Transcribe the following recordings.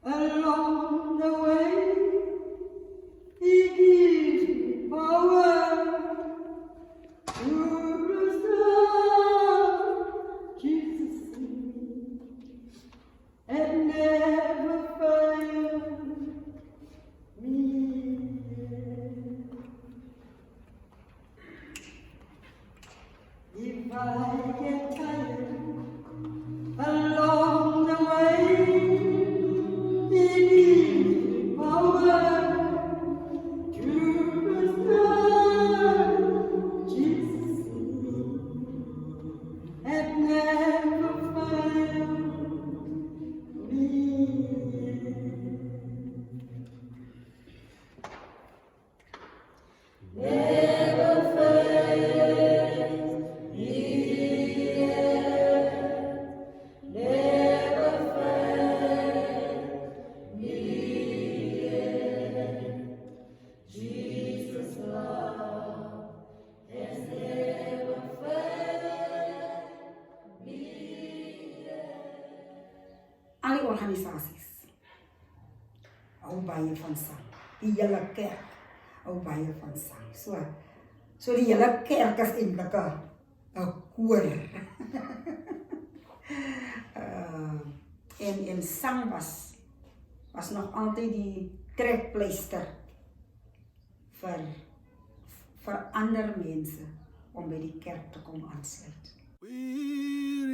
Along the way, He gives me power to restore Jesus in me and never fail me. If I get tired along the way, He gives me power to restore Jesus in me and never fail me. Never fail me yet. Never fail me yet. Jesus' love has never failed me yet. Alle organisasies hou baie van sang. Die hele kerk hou baie van sang. So die hele kerk is eintlik 'n koor. En sang was nog altyd die trekpleister vir ander mense om by die kerk te kom aansluit. We're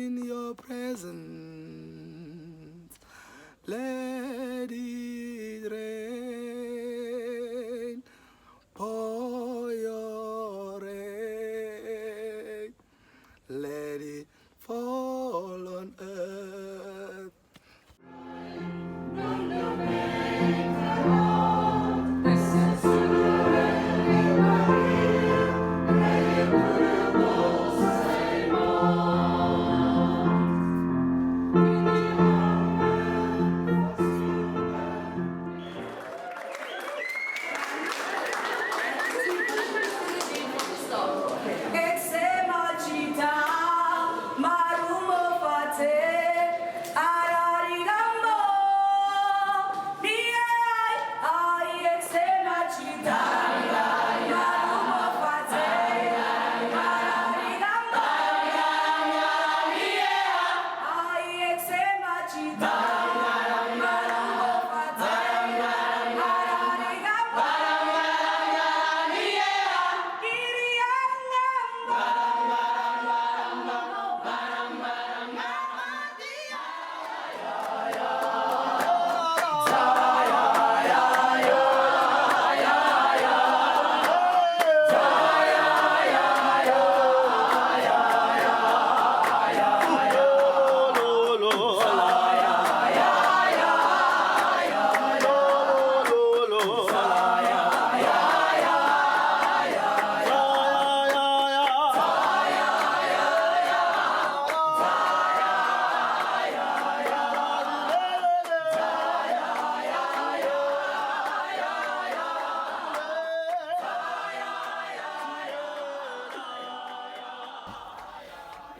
in your presence, let it rain, pour your rain, let it fall on earth.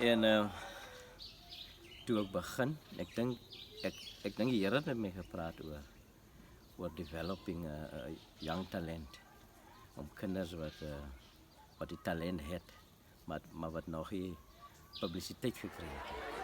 En toe ek begin, ek dink die Here het met my gepraat oor developing young talent, om kinders wat die talent het, maar wat nog nie publisiteit gekry het.